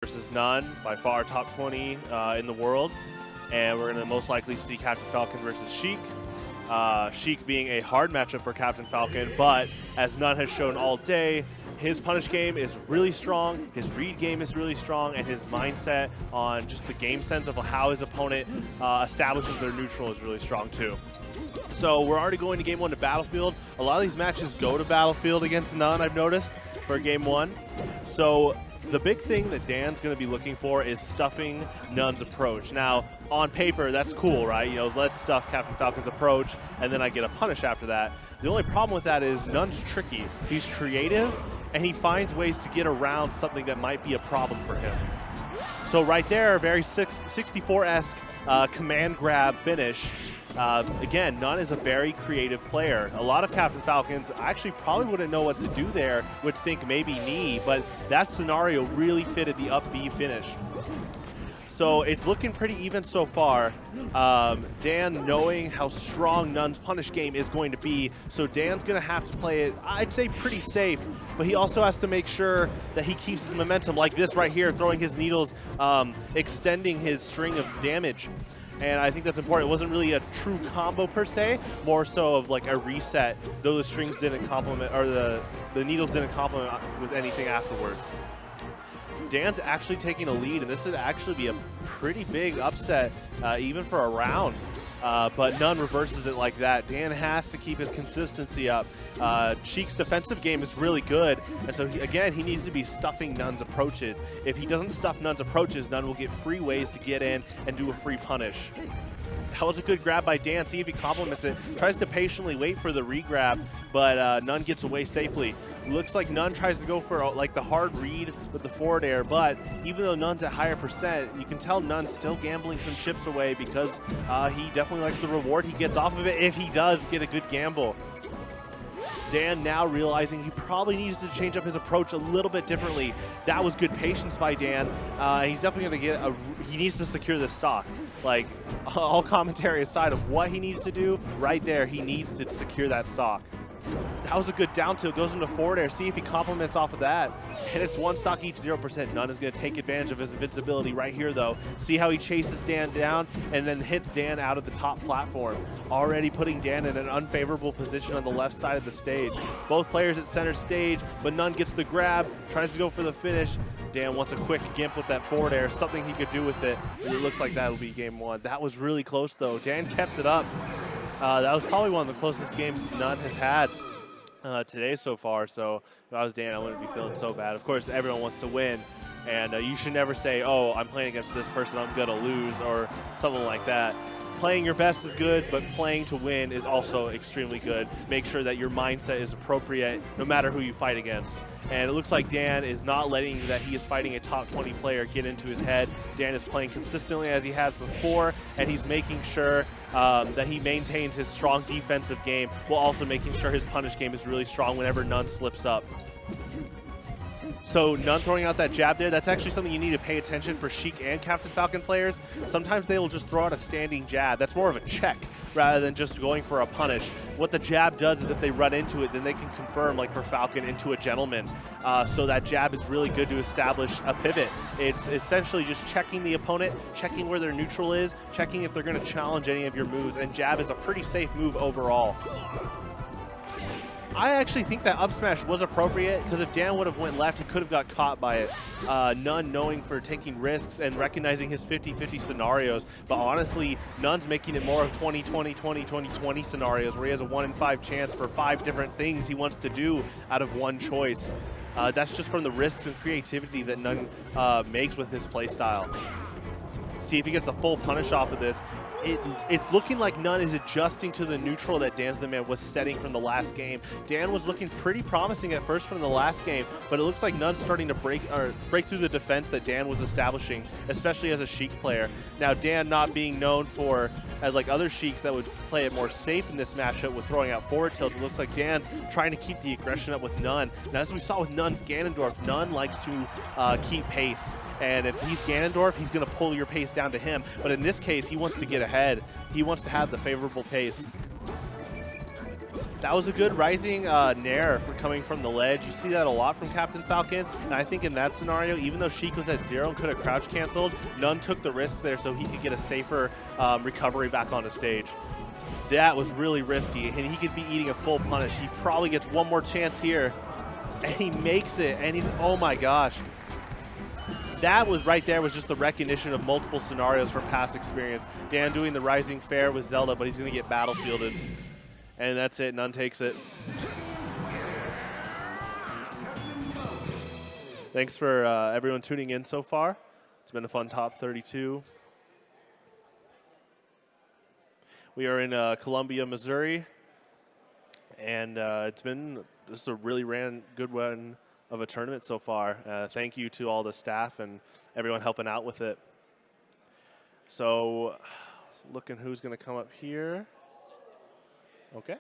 versus n0ne, by far top 20 in the world. And we're going to most likely see Captain Falcon versus Sheik. Sheik being a hard matchup for Captain Falcon, but as n0ne has shown all day, his punish game is really strong, his read game is really strong, and his mindset on just the game sense of how his opponent establishes their neutral is really strong too. So we're already going to game 1 to Battlefield. A lot of these matches go to Battlefield against n0ne, I've noticed, for game 1. So the big thing that Dan's going to be looking for is stuffing n0ne's approach. Now, on paper, that's cool, right? You know, let's stuff Captain Falcon's approach, and then I get a punish after that. The only problem with that is n0ne's tricky. He's creative, and he finds ways to get around something that might be a problem for him. So right there, very 64-esque command grab finish. Again, n0ne is a very creative player. A lot of Captain Falcons actually probably wouldn't know what to do there, would think maybe knee, but that scenario really fitted the up B finish. So it's looking pretty even so far. Dan knowing how strong n0ne's punish game is going to be, so Dan's going to have to play it, I'd say, pretty safe, but he also has to make sure that he keeps his momentum like this right here, throwing his needles, extending his string of damage. And I think that's important. It wasn't really a true combo per se, more so of like a reset, though the strings didn't complement, or the needles didn't complement with anything afterwards. Dan's actually taking a lead, and this would actually be a pretty big upset, even for a round. But n0ne reverses it like that. Dan has to keep his consistency up. Sheik's defensive game is really good, and so again, he needs to be stuffing n0ne's approaches. If he doesn't stuff n0ne's approaches, n0ne will get free ways to get in and do a free punish. That was a good grab by Dan. See if he complements it. Tries to patiently wait for the re-grab, but n0ne gets away safely. Looks like n0ne tries to go for like the hard read with the forward air, but even though n0ne's at higher percent, you can tell n0ne's still gambling some chips away because he definitely likes the reward he gets off of it if he does get a good gamble. Dan now realizing he probably needs to change up his approach a little bit differently. That was good patience by Dan. He's definitely going to get he needs to secure this stock. Like, all commentary aside of what he needs to do, right there, he needs to secure that stock. That was a good down tilt, goes into forward air, see if he complements off of that. And it's one stock each, 0%. n0ne is going to take advantage of his invincibility right here though. See how he chases Dan down and then hits Dan out of the top platform. Already putting Dan in an unfavorable position on the left side of the stage. Both players at center stage, but n0ne gets the grab, tries to go for the finish. Dan wants a quick gimp with that forward air, something he could do with it. And it looks like that'll be game 1. That was really close though. Dan kept it up. That was probably one of the closest games n0ne has had today so far. So if I was Dan, I wouldn't be feeling so bad. Of course, everyone wants to win, and you should never say, oh, I'm playing against this person, I'm going to lose, or something like that. Playing your best is good, but playing to win is also extremely good. Make sure that your mindset is appropriate no matter who you fight against. And it looks like Dan is not letting that he is fighting a top 20 player get into his head. Dan is playing consistently as he has before, and he's making sure that he maintains his strong defensive game while also making sure his punish game is really strong whenever n0ne slips up. So n0ne throwing out that jab there, that's actually something you need to pay attention for Sheik and Captain Falcon players. Sometimes they will just throw out a standing jab. That's more of a check rather than just going for a punish. What the jab does is if they run into it, then they can confirm, like for Falcon, into a gentleman. So that jab is really good to establish a pivot. It's essentially just checking the opponent, checking where their neutral is, checking if they're going to challenge any of your moves, and jab is a pretty safe move overall. I actually think that up smash was appropriate, because if Dan would have went left, he could have got caught by it. n0ne knowing for taking risks and recognizing his 50-50 scenarios, but honestly, n0ne's making it more of 20-20-20-20-20 scenarios where he has a 1 in 5 chance for 5 different things he wants to do out of one choice. That's just from the risks and creativity that n0ne makes with his playstyle. See if he gets the full punish off of this. It's looking like n0ne is adjusting to the neutral that Dansdaman was setting from the last game. Dan was looking pretty promising at first from the last game, but it looks like n0ne's starting to break through the defense that Dan was establishing, especially as a Sheik player. Now, Dan not being known for, as like other Sheiks that would play it more safe in this matchup with throwing out forward tilts, it looks like Dan's trying to keep the aggression up with n0ne. Now, as we saw with n0ne's Ganondorf, n0ne likes to keep pace. And if he's Ganondorf, he's going to pull your pace down to him. But in this case, he wants to get ahead. He wants to have the favorable pace. That was a good rising nair for coming from the ledge. You see that a lot from Captain Falcon, and I think in that scenario, even though Sheik was at 0 and could have crouch canceled, n0ne took the risk there so he could get a safer recovery back on the stage. That was really risky, and he could be eating a full punish. He probably gets one more chance here, and he makes it, and he's, oh my gosh. That was right there was just the recognition of multiple scenarios from past experience. Dan doing the rising fair with Zelda, but he's going to get battlefielded. And that's it, n0ne takes it. Thanks for everyone tuning in so far. It's been a fun top 32. We are in Columbia, Missouri. And it's been just a really good one of a tournament so far. Thank you to all the staff and everyone helping out with it. So looking who's going to come up here. Okay.